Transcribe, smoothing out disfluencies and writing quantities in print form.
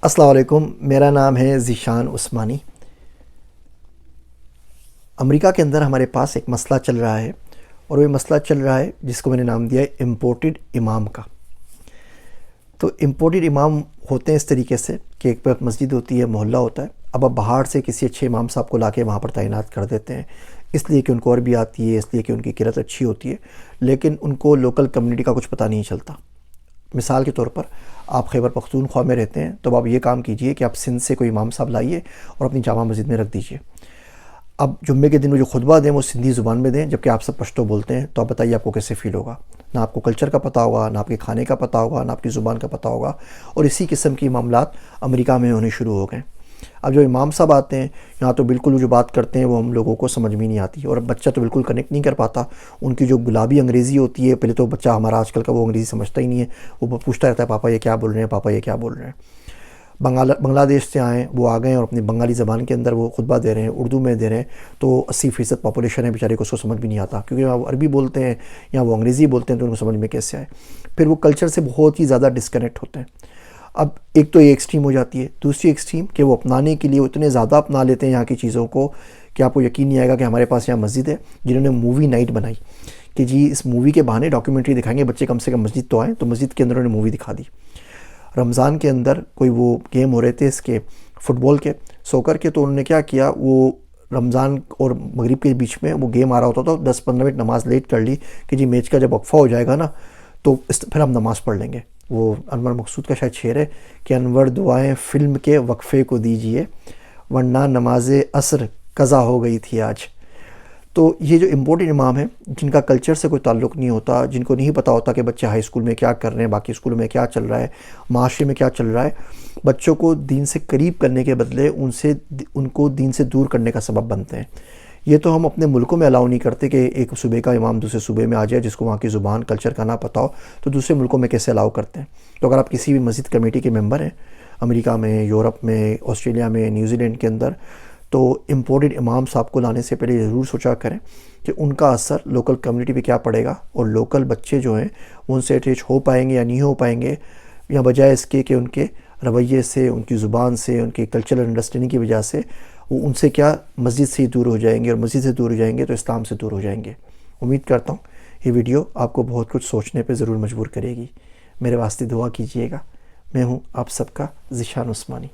السلام علیکم، میرا نام ہے ذیشان عثمانی۔ امریکہ کے اندر ہمارے پاس ایک مسئلہ چل رہا ہے، اور وہ مسئلہ چل رہا ہے جس کو میں نے نام دیا ہے امپورٹڈ امام کا۔ تو امپورٹڈ امام ہوتے ہیں اس طریقے سے کہ ایک وقت مسجد ہوتی ہے، محلہ ہوتا ہے، اب آپ باہر سے کسی اچھے امام صاحب کو لا کے وہاں پر تعینات کر دیتے ہیں، اس لیے کہ ان کو عربی آتی ہے، اس لیے کہ ان کی قرأت اچھی ہوتی ہے، لیکن ان کو لوکل کمیونٹی کا کچھ پتہ نہیں چلتا۔ مثال کے طور پر آپ خیبر پختونخوا میں رہتے ہیں، تو آپ یہ کام کیجئے کہ آپ سندھ سے کوئی امام صاحب لائیے اور اپنی جامع مسجد میں رکھ دیجئے۔ اب جمعے کے دن وہ جو خطبہ دیں وہ سندھی زبان میں دیں، جبکہ آپ سب پشتو بولتے ہیں، تو آپ بتائیے آپ کو کیسے فیل ہوگا؟ نہ آپ کو کلچر کا پتہ ہوگا، نہ آپ کے کھانے کا پتہ ہوگا، نہ آپ کی زبان کا پتہ ہوگا، اور اسی قسم کی معاملات امریکہ میں ہونے شروع ہو گئے۔ اب جو امام صاحب آتے ہیں یہاں تو بالکل وہ جو بات کرتے ہیں وہ ہم لوگوں کو سمجھ میں نہیں آتی، اور بچہ تو بالکل کنیکٹ نہیں کر پاتا۔ ان کی جو گلابی انگریزی ہوتی ہے، پہلے تو بچہ ہمارا آج کل کا وہ انگریزی سمجھتا ہی نہیں ہے، وہ پوچھتا رہتا ہے پاپا یہ کیا بول رہے ہیں، پاپا یہ کیا بول رہے ہیں۔ بنگلہ دیش سے آئیں، وہ آ گئے ہیں اور اپنی بنگالی زبان کے اندر وہ خطبہ دے رہے ہیں، اردو میں دے رہے ہیں، تو 80% پاپولیشن ہے بیچارے کو اس کو سمجھ بھی نہیں آتا، کیونکہ وہ عربی بولتے ہیں یا وہ انگریزی بولتے ہیں تو ان کو سمجھ میں کیسے آئے۔ پھر وہ کلچر سے بہت ہی زیادہ ڈسکنیکٹ ہوتے ہیں۔ اب ایک تو یہ ایکسٹریم ہو جاتی ہے، دوسری ایکسٹریم کہ وہ اپنانے کے لیے وہ اتنے زیادہ اپنا لیتے ہیں یہاں کی چیزوں کو کہ آپ کو یقین نہیں آئے گا کہ ہمارے پاس یہاں مسجد ہے جنہوں نے مووی نائٹ بنائی کہ جی اس مووی کے بہانے ڈاکیومنٹری دکھائیں گے، بچے کم سے کم مسجد تو آئیں، تو مسجد کے اندر انہوں نے مووی دکھا دی۔ رمضان کے اندر کوئی وہ گیم ہو رہے تھے اس کے فٹ بال کے، سوکر کے، تو انہوں نے کیا کیا، وہ رمضان اور مغرب کے بیچ میں وہ گیم آ رہا ہوتا تھا، 10-15 منٹ نماز لیٹ کر لی کہ جی میچ کا جب وقفہ ہو جائے گا نا تو پھر ہم نماز پڑھ لیں گے۔ وہ انور مقصود کا شاید شعر ہے کہ انور دعائیں فلم کے وقفے کو دیجئے ورنہ نماز عصر قضا ہو گئی تھی آج۔ تو یہ جو امپورٹنٹ امام ہیں جن کا کلچر سے کوئی تعلق نہیں ہوتا، جن کو نہیں پتہ ہوتا کہ بچے ہائی اسکول میں کیا کر رہے ہیں، باقی اسکولوں میں کیا چل رہا ہے، معاشرے میں کیا چل رہا ہے، بچوں کو دین سے قریب کرنے کے بدلے ان کو دین سے دور کرنے کا سبب بنتے ہیں۔ یہ تو ہم اپنے ملکوں میں الاؤ نہیں کرتے کہ ایک صوبے کا امام دوسرے صوبے میں آ جائے جس کو وہاں کی زبان کلچر کا نہ پتہ ہو، تو دوسرے ملکوں میں کیسے الاؤ کرتے ہیں؟ تو اگر آپ کسی بھی مسجد کمیٹی کے ممبر ہیں امریکہ میں، یورپ میں، آسٹریلیا میں، نیوزی لینڈ کے اندر، تو امپورٹڈ امام صاحب کو لانے سے پہلے ضرور سوچا کریں کہ ان کا اثر لوکل کمیونٹی پہ کیا پڑے گا، اور لوکل بچے جو ہیں وہ ان سے اٹیچ ہو پائیں گے یا نہیں ہو پائیں گے، یا بجائے اس کے کہ ان کے رویے سے، ان کی زبان سے، ان کی کلچرل انڈرسٹینڈنگ کی وجہ سے وہ ان سے کیا مسجد سے ہی دور ہو جائیں گے، اور مسجد سے دور ہو جائیں گے تو اسلام سے دور ہو جائیں گے۔ امید کرتا ہوں یہ ویڈیو آپ کو بہت کچھ سوچنے پہ ضرور مجبور کرے گی۔ میرے واسطے دعا کیجئے گا۔ میں ہوں آپ سب کا ذیشان عثمانی۔